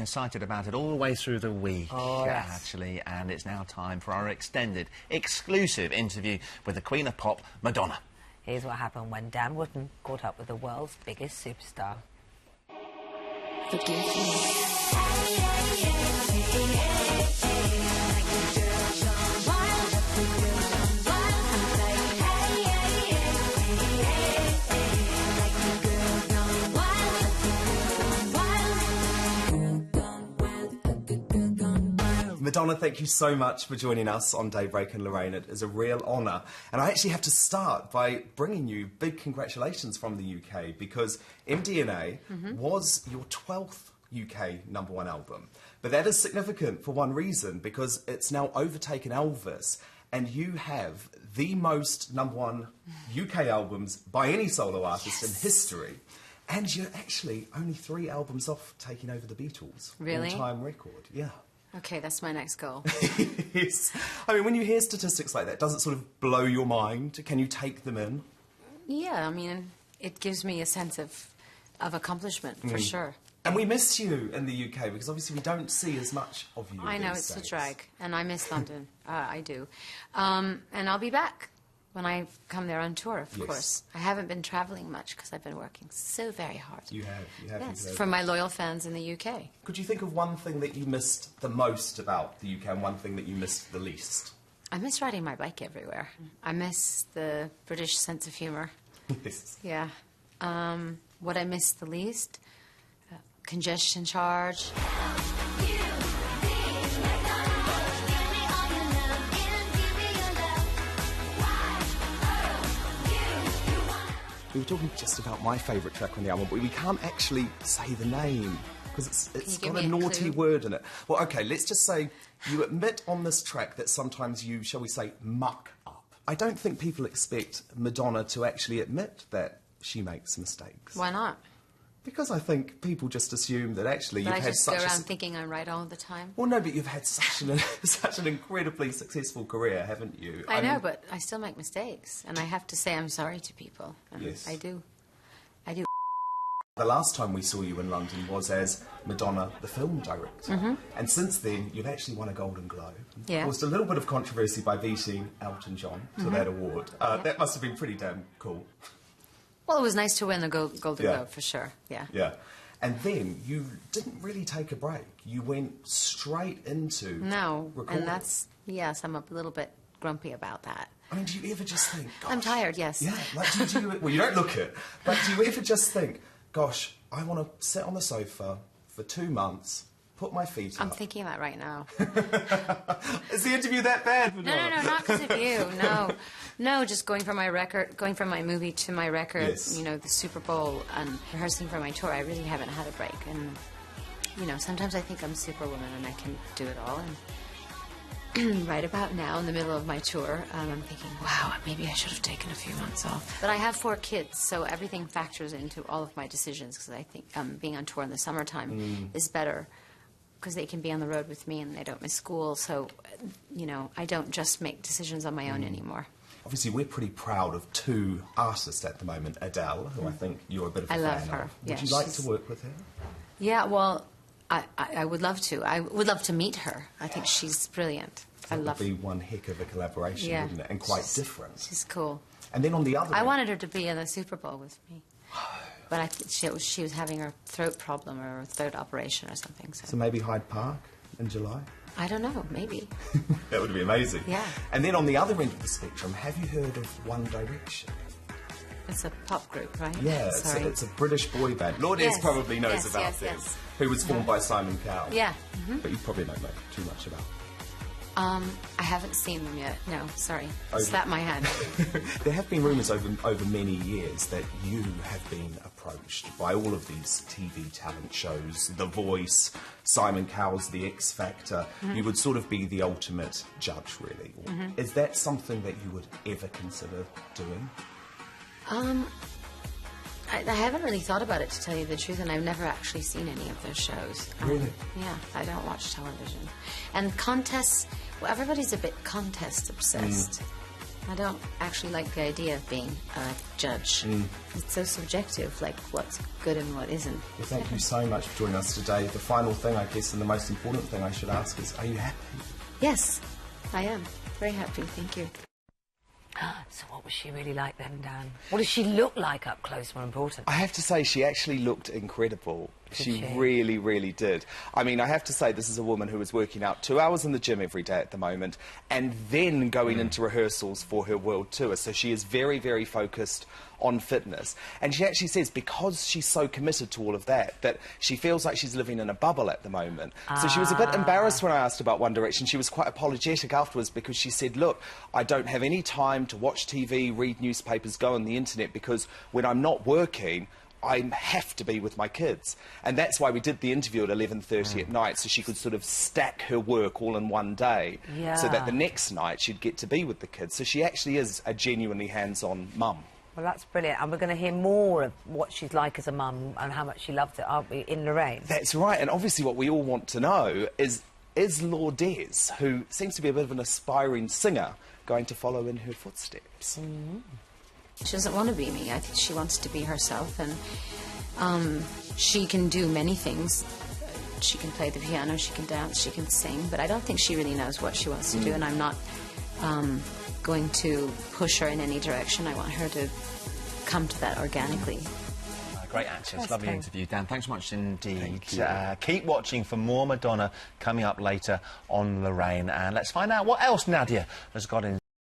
excited about it all the way through the week, yes. actually, and it's now time for our extended, exclusive interview with the Queen of Pop, Madonna. Here's what happened when Dan Wootton caught up with the world's biggest superstar. Forgive me. Madonna, thank you so much for joining us on Daybreak and Lorraine. It is a real honour. And I actually have to start by bringing you big congratulations from the UK, because MDNA was your 12th UK #1 album. But that is significant for one reason, because it's now overtaken Elvis, and you have the most #1 UK albums by any solo artist in history. And you're actually only 3 albums off taking over the Beatles. Really? All-time record, yeah. Okay, that's my next goal. Yes. I mean, when you hear statistics like that, does it sort of blow your mind? Can you take them in? Yeah, I mean, it gives me a sense of accomplishment, for sure. And we miss you in the UK, because obviously we don't see as much of you I know, these it's days. a drag, and I miss London. I do. And I'll be back when I come there on tour, of course. I haven't been travelling much because I've been working so very hard. You have. Yes, for my loyal fans in the UK. Could you think of one thing that you missed the most about the UK and one thing that you missed the least? I miss riding my bike everywhere. I miss the British sense of humour. Yes. Yeah. What I miss the least? Congestion charge. We were talking just about my favourite track on the album, but we can't actually say the name, because it's got a naughty word in it. Well, OK, let's just say you admit on this track that sometimes you, shall we say, muck up. I don't think people expect Madonna to actually admit that she makes mistakes. Why not? Because I think people just assume that actually you've had such I just go around thinking I'm right all the time. Well, no, but you've had such an incredibly successful career, haven't you? I know, but I still make mistakes, and I have to say I'm sorry to people. And yes. I do. The last time we saw you in London was as Madonna, the film director. And since then, you've actually won a Golden Globe. Yeah. Caused a little bit of controversy by beating Elton John to that award. That must have been pretty damn cool. Well, it was nice to win the Golden Globe, for sure, yeah. Yeah. And then you didn't really take a break. You went straight into recording. And that's, yes, I'm a little bit grumpy about that. I mean, do you ever just think, gosh... I'm tired, yes. Yeah, like, do you, well, you don't look it, but do you ever just think, gosh, I want to sit on the sofa for 2 months, put my feet up... I'm thinking that right now. Is the interview that bad? No, not because of you, no. No, just going from my movie to my record, you know, the Super Bowl, and rehearsing for my tour. I really haven't had a break. And, you know, sometimes I think I'm Superwoman and I can do it all. And right about now, in the middle of my tour, I'm thinking, wow, maybe I should have taken a few months off. But I have 4 kids, so everything factors into all of my decisions, because I think being on tour in the summertime is better, because they can be on the road with me and they don't miss school. So, you know, I don't just make decisions on my own anymore. Obviously, we're pretty proud of 2 artists at the moment. Adele, who I think you're a bit of a fan of. I love her. Would you like to work with her? Yeah, well, I would love to. I would love to meet her. I think she's brilliant. That would be one heck of a collaboration, wouldn't it? And quite different. She's cool. And then on the other I wanted her to be in the Super Bowl with me. But I think she was having her throat problem or a throat operation or something. So maybe Hyde Park in July? I don't know, maybe. That would be amazing. Yeah. And then on the other end of the spectrum, have you heard of One Direction? It's a pop group, right? Yeah, it's a British boy band. Lourdes probably knows about them. Who was formed by Simon Cowell. Yeah. But you probably don't know too much about them. I haven't seen them yet. No, sorry. Slap my hand. There have been rumours over many years that you have been approached by all of these TV talent shows, The Voice, Simon Cowell's The X Factor. You would sort of be the ultimate judge, really. Is that something that you would ever consider doing? I haven't really thought about it, to tell you the truth, and I've never actually seen any of those shows. Really? Yeah, I don't watch television. And contests, well, everybody's a bit contest obsessed. I don't actually like the idea of being a judge. It's so subjective, like what's good and what isn't. Well, thank you so much for joining us today. The final thing, I guess, and the most important thing I should ask is, are you happy? Yes, I am. Very happy, thank you. So what was she really like then, Dan? What does she look like up close, more important? I have to say, she actually looked incredible. She really, really did. I mean, I have to say, this is a woman who is working out 2 hours in the gym every day at the moment and then going into rehearsals for her world tour. So she is very, very focused on fitness. And she actually says, because she's so committed to all of that, that she feels like she's living in a bubble at the moment. So she was a bit embarrassed when I asked about One Direction. She was quite apologetic afterwards because she said, look, I don't have any time to watch TV, read newspapers, go on the internet, because when I'm not working, I have to be with my kids. And that's why we did the interview at 11:30 at night, so she could sort of stack her work all in one day, so that the next night she'd get to be with the kids. So she actually is a genuinely hands-on mum. Well, that's brilliant. And we're going to hear more of what she's like as a mum and how much she loves it, aren't we, in Lorraine? That's right. And obviously what we all want to know is Lourdes, who seems to be a bit of an aspiring singer, going to follow in her footsteps? She doesn't want to be me. I think she wants to be herself, and she can do many things. She can play the piano, she can dance, she can sing, but I don't think she really knows what she wants to do, and I'm not going to push her in any direction. I want her to come to that organically. Great actress, lovely interview, Dan. Thanks so much indeed. Keep watching for more Madonna coming up later on Lorraine, and let's find out what else Nadia has got in